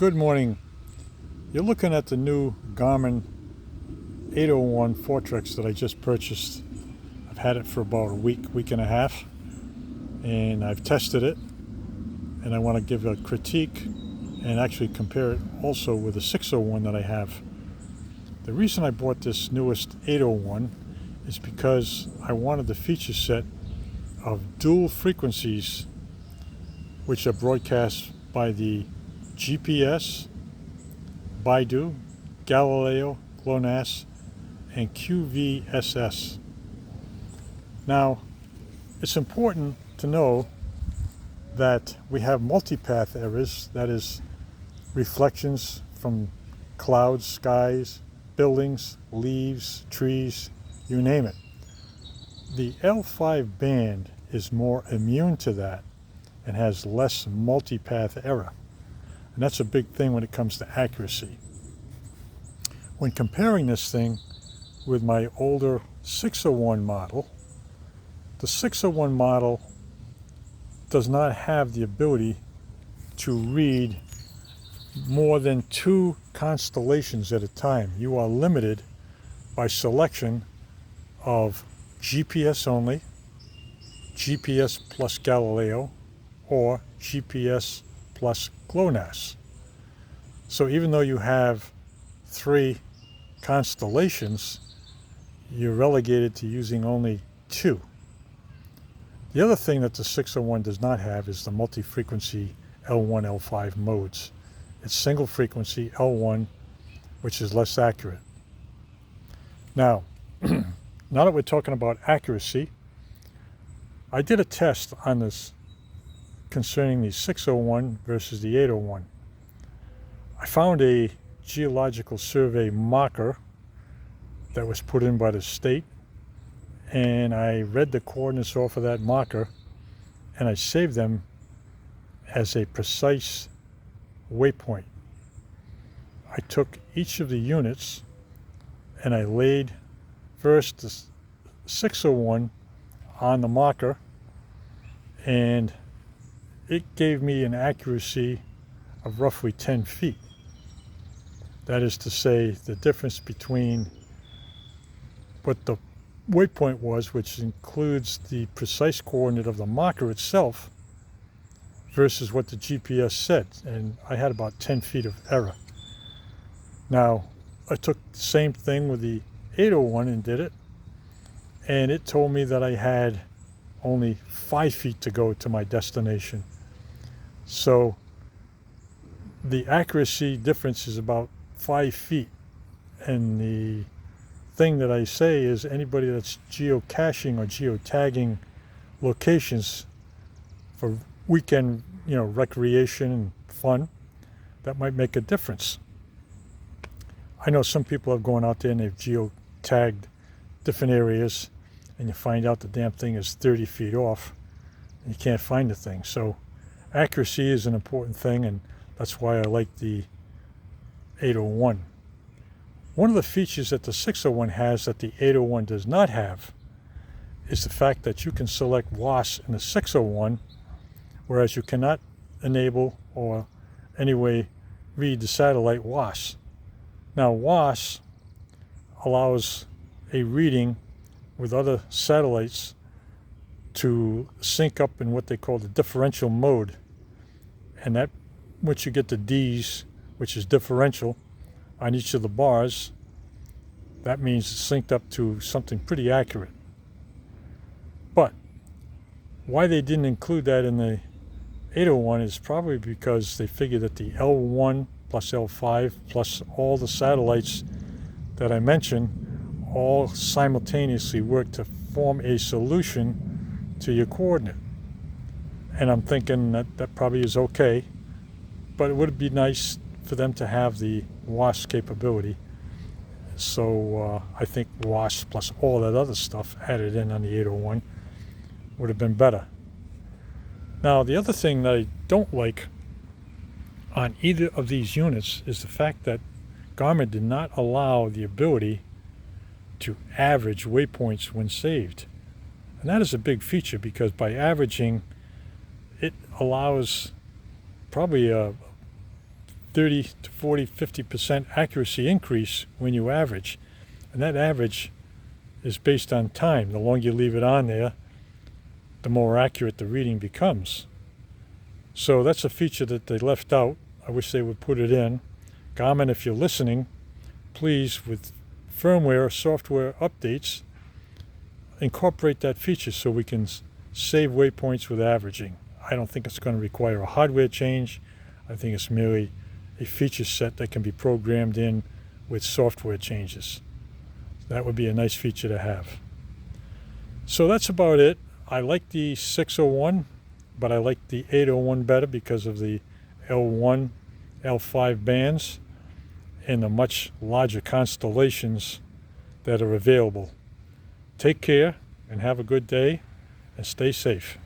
Good morning. You're looking at the new Garmin 801 Foretrex that I just purchased. I've had it for about a week and a half, and I've tested it, and I want to give a critique and actually compare it also with the 601 that I have. The reason I bought this newest 801 is because I wanted the feature set of dual frequencies which are broadcast by the GPS, Baidu, Galileo, GLONASS, and QVSS. Now, it's important to know that we have multipath errors, that is, reflections from clouds, skies, buildings, leaves, trees, you name it. The L5 band is more immune to that and has less multipath error. And that's a big thing when it comes to accuracy. When comparing this thing with my older 601 model, the 601 model does not have the ability to read more than 2 constellations at a time. You are limited by selection of GPS only, GPS plus Galileo, or GPS plus GLONASS. So even though you have 3 constellations, you're relegated to using only 2. The other thing that the 601 does not have is the multi-frequency L1, L5 modes. It's single frequency L1, which is less accurate. Now, now that we're talking about accuracy, I did a test on this concerning the 601 versus the 801. I found a geological survey marker that was put in by the state, and I read the coordinates off of that marker, and I saved them as a precise waypoint. I took each of the units and I laid first the 601 on the marker, and it gave me an accuracy of roughly 10 feet. That is to say, the difference between what the waypoint was, which includes the precise coordinate of the marker itself, versus what the GPS said, and I had about 10 feet of error. Now, I took the same thing with the 801 and did it, and it told me that I had only 5 feet to go to my destination. So the accuracy difference is about 5 feet, and the thing that I say is anybody that's geocaching or geotagging locations for weekend, recreation and fun, that might make a difference. I know some people have gone out there and they've geotagged different areas, and you find out the damn thing is 30 feet off and you can't find the thing. So accuracy is an important thing, and that's why I like the 801. One of the features that the 601 has that the 801 does not have is the fact that you can select WAS in the 601, whereas you cannot enable or anyway read the satellite WAS. Now, WAS allows a reading with other satellites to sync up in what they call the differential mode, and that once you get the D's, which is differential, on each of the bars, that means it's synced up to something pretty accurate. But why they didn't include that in the 801 is probably because they figured that the L1 plus L5 plus all the satellites that I mentioned all simultaneously work to form a solution to your coordinate. And I'm thinking that probably is okay, but it would be nice for them to have the WAS capability. So I think WAS plus all that other stuff added in on the 801 would have been better. Now, the other thing that I don't like on either of these units is the fact that Garmin did not allow the ability to average waypoints when saved. And that is a big feature, because by averaging, it allows probably a 30 to 40, 50% accuracy increase when you average. And that average is based on time. The longer you leave it on there, the more accurate the reading becomes. So that's a feature that they left out. I wish they would put it in. Garmin, if you're listening, please, with firmware or software updates, incorporate that feature so we can save waypoints with averaging. I don't think it's going to require a hardware change. I think it's merely a feature set that can be programmed in with software changes. That would be a nice feature to have. So that's about it. I like the 601, but I like the 801 better because of the L1, L5 bands and the much larger constellations that are available. Take care and have a good day and stay safe.